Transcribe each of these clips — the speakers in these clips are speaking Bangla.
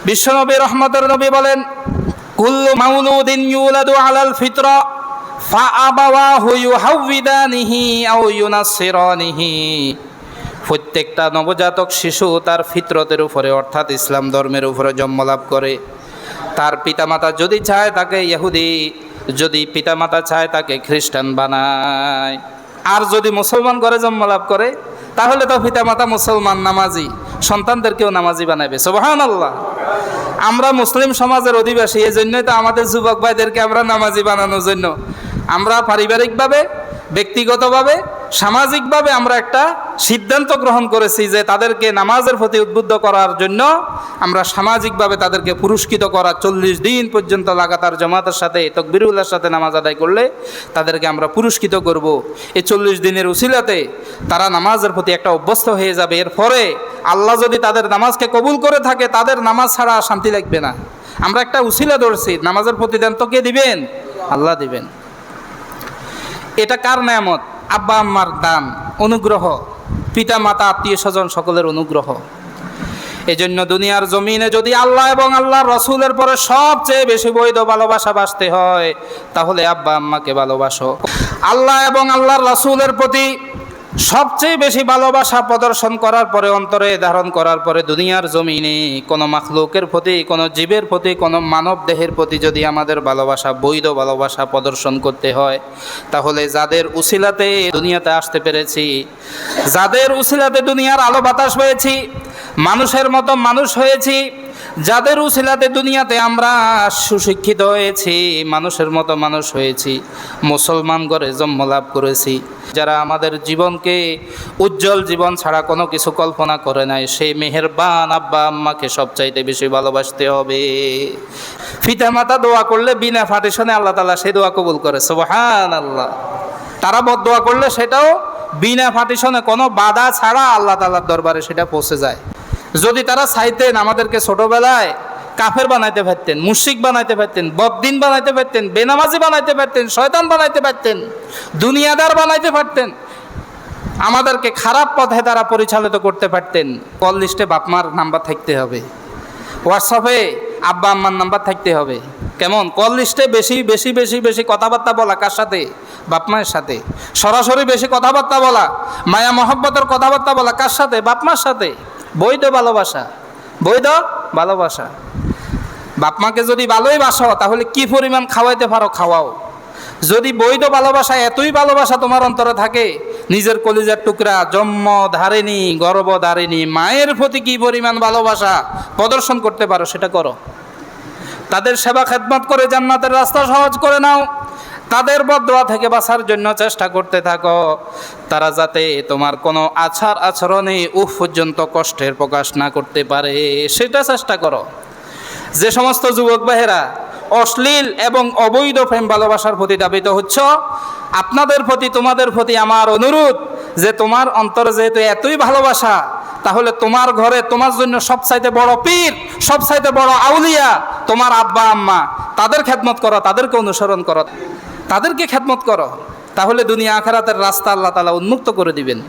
বিশ্বনবী রহমতের নবী বলেন, কুল্লু মাউলুদিন ইউলাদু আলাল ফিতরা ফাআবাওয়াহু ইউহাউবিদানিহি আও ইউনাসসিরানিহি। প্রত্যেকটা নবজাতক শিশু তার ফিতরতের উপরে অর্থাৎ ইসলাম ধর্মের উপরে জন্ম লাভ করে। তার পিতামাতা যদি চায় তাকে ইহুদি, যদি পিতামাতা চায় তাকে খ্রিস্টান বানায়। আর যদি মুসলমান ঘরে জন্ম লাভ করে তাহলে তো পিতামাতা মুসলমান, নামাজি, সন্তানদেরকেও নামাজি বানাবে। সুবহানাল্লাহ। আমরা মুসলিম সমাজের অধিবাসী, এই জন্যই তো আমাদের যুবক ভাইদেরকে আমরা নামাজি বানানোর জন্য আমরা পারিবারিকভাবে, ব্যক্তিগতভাবে, সামাজিকভাবে আমরা একটা সিদ্ধান্ত গ্রহণ করেছি যে তাদেরকে নামাজের প্রতি উদ্বুদ্ধ করার জন্য আমরা সামাজিকভাবে তাদেরকে পুরস্কৃত করা। 40 দিন পর্যন্ত লাগাতার জামাতের সাথে তাকবীরুল্লাহর সাথে নামাজ আদায় করলে তাদেরকে আমরা পুরস্কৃত করব। এই 40 দিনের উসিলাতে তারা নামাজের প্রতি একটা অভ্যস্ত হয়ে যাবে। এরপরে আল্লাহ যদি তাদের নামাজকে কবুল করে থাকে, তাদের নামাজ ছাড়া শান্তি লাগবে না। আমরা একটা উসিলা ধরছি, নামাজের প্রতিদান তো কে দিবেন? আল্লাহ দিবেন। এটা কার নেয়ামত? আব্বা আম্মার দান, অনুগ্রহ, পিতা মাতা, আত্মীয় স্বজন সকলের অনুগ্রহ। এই জন্য দুনিয়ার জমিনে যদি আল্লাহ এবং আল্লাহর রসুলের পরে সবচেয়ে বেশি বৈধ ভালোবাসা বাসতে হয় তাহলে আব্বা আম্মাকে ভালোবাসো। আল্লাহ এবং আল্লাহর রসুলের প্রতি সবচেয়ে বেশি ভালোবাসা প্রদর্শন করার পরে, অন্তরে ধারণ করার পরে দুনিয়ার জমিনে কোনো মাখলুকের প্রতি, কোনো জীবের প্রতি, কোনো মানব দেহের প্রতি যদি আমাদের ভালোবাসা, বৈধ ভালোবাসা প্রদর্শন করতে হয় তাহলে যাদের উসিলাতে দুনিয়াতে আসতে পেরেছি, যাদের উসিলাতে দুনিয়ার আলো বাতাস হয়েছি, মানুষের মতো মানুষ হয়েছি, যাদের উসিলাতে দুনিয়াতে আমরা সুশিক্ষিত হয়েছি, মানুষের মতো মানুষ হয়েছি, মুসলমান ঘরে জন্ম লাভ করেছি, যারা আমাদের জীবনকে উজ্জ্বল জীবন ছাড়া কোনো কিছু কল্পনা করে নাই, সেই মেহেরবান আব্বা আম্মাকে সবচাইতে বেশি ভালোবাসতে হবে। পিতা মাতা দোয়া করলে বিনা পার্টিশনে আল্লাহ তাআলা সেই দোয়া কবুল করে। সুবহানাল্লাহ। তারা বদদোয়া করলে সেটাও বিনা পার্টিশনে, কোনো বাধা ছাড়া আল্লাহ তাআলার দরবারে সেটা পৌঁছে যায়। যদি তারা চাইতেন আমাদেরকে ছোটবেলায় কাফের বানাইতে পারতেন, মুশরিক বানাইতে পারতেন, বদদিন বানাইতে পারতেন, বেনামাজি বানাইতে পারতেন, শয়তান বানাইতে পারতেন, দুনিয়াদার বানাইতে পারতেন, আমাদেরকে খারাপ পথে তারা পরিচালিত করতে পারতেন, কল লিস্টে বাপমার নাম্বার থাকতে হবে, হোয়াটসঅ্যাপে আব্বা আম্মার নাম্বার থাকতে হবে। কেমন? কল লিস্টে বেশি বেশি বেশি বেশি কথাবার্তা বলা, কার সাথে? বাপমায়ের সাথে। সরাসরি বেশি কথাবার্তা বলা, মায়া মহব্বতের কথাবার্তা বলা, কার সাথে? বাপমার সাথে। বৈধ ভালোবাসা, বৈধ ভালোবাসা। বাপমাকে যদি ভালোই বাসো তাহলে কি পরিমাণ খাওয়াইতে পারো খাওয়াও। যদি বৈধ ভালোবাসা, এতই ভালোবাসা তোমার অন্তরে থাকে, নিজের কলিজার টুকরা, জন্ম ধারিণী, গর্ভ ধারিণী মায়ের প্রতি কি পরিমাণ ভালোবাসা প্রদর্শন করতে পারো সেটা করো। তাদের সেবা খেদমত করে জান্নাতের রাস্তা সহজ করে নাও। তাদের বদদোয়া থেকে বাঁচার জন্য চেষ্টা করতে থাকো, তারা যাতে তোমার কোনো আচরণে পর্যন্ত কষ্টের প্রকাশ না করতে পারে সেটা চেষ্টা করো। যে সমস্ত যুবক ভাইয়েরা অশ্লীল এবং অবৈধ প্রেম ভালোবাসার প্রতি দাবিত হচ্ছ, আপনাদের প্রতি, তোমাদের প্রতি আমার অনুরোধ যে তোমার অন্তরে যেহেতু এতই ভালোবাসা, তাহলে তোমার ঘরে তোমার জন্য সবচাইতে বড় পীর, সবচাইতে বড় আউলিয়া তোমার আব্বা আম্মা, তাদের খেদমত করো, তাদেরকে অনুসরণ করো, তাদেরকে খেদমত করো। তাহলে দুনিয়া আখিরাতের রাস্তা আল্লাহ তাআলা উন্মুক্ত করে দিবেন।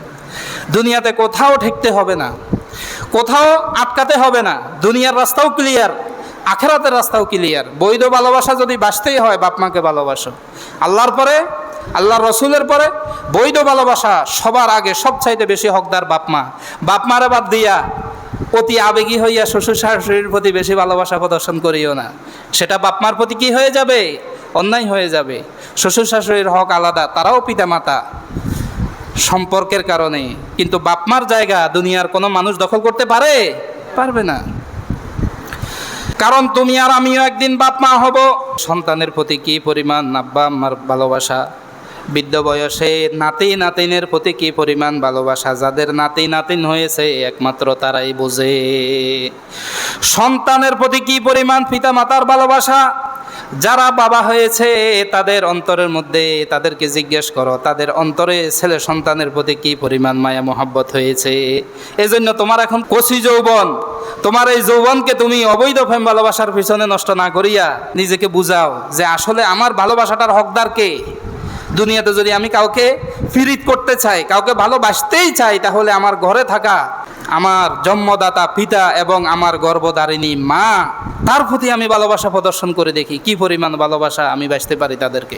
দুনিয়াতে কোথাও ঠেকতে হবে না, কোথাও আটকাতে হবে না। দুনিয়ার রাস্তাও ক্লিয়ার, আখিরাতের রাস্তাও ক্লিয়ার। বৈধ ভালোবাসা যদি বাঁচতেই হয় বাপ মাকে ভালোবাসো। আল্লাহর পরে, আল্লাহর রসুলের পরে বৈধ ভালোবাসা সবার আগে, সবচাইতে বেশি হকদার বাপ মা। বাপ মারে বাদ দিয়া অতি আবেগী হইয়া শ্বশুর শাশুড়ির প্রতি বেশি ভালোবাসা প্রদর্শন করিও না। সেটা বাপ মার প্রতি কি হয়ে যাবে? অন্যায় হয়ে যাবে। শ্বশুর শাশুড়ির হক আলাদা, তারাও পিতা মাতা সম্পর্কের কারণে, কিন্তু বাপ মার জায়গা দুনিয়ার কোনো মানুষ দখল করতে পারবে না। কারণ তুমি আর আমিও একদিন বাপ মা হব। সন্তানের প্রতি কি পরিমাণ আব্বা আম্মার ভালোবাসা, বৃদ্ধ বয়সে নাতি নাতিনের প্রতি কি পরিমাণ ভালোবাসা, যাদের নাতি নাতিন হয়েছে একমাত্র তারাই বোঝে। সন্তানের প্রতি কি পরিমাণ পিতা মাতার ভালোবাসা, যারা বাবা হয়েছে তাদের অন্তরের মধ্যে, তাদেরকে জিজ্ঞেস করো তাদের অন্তরে ছেলে সন্তানের প্রতি কি পরিমাণ মায়া মোহাব্বত হয়েছে। এজন্য তোমার এখন কচি যৌবন, তোমার এই যৌবনকে তুমি অবৈধ প্রেম ভালোবাসার পিছনে নষ্ট না করিয়া নিজেকে বুঝাও যে আসলে আমার ভালোবাসাটার হকদার কে। দুনিয়াতে যদি আমি কাউকে ফিরিত করতে চাই, কাউকে ভালোবাসতেই চাই, তাহলে আমার ঘরে থাকা আমার জন্মদাতা পিতা এবং আমার গর্ভধারিণী মা, তার প্রতি আমি ভালোবাসা প্রদর্শন করে দেখি কি পরিমাণ ভালোবাসা আমি বাঁচতে পারি তাদেরকে।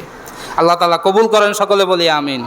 আল্লাহ তাআলা কবুল করেন, সকলে বলি আমিন।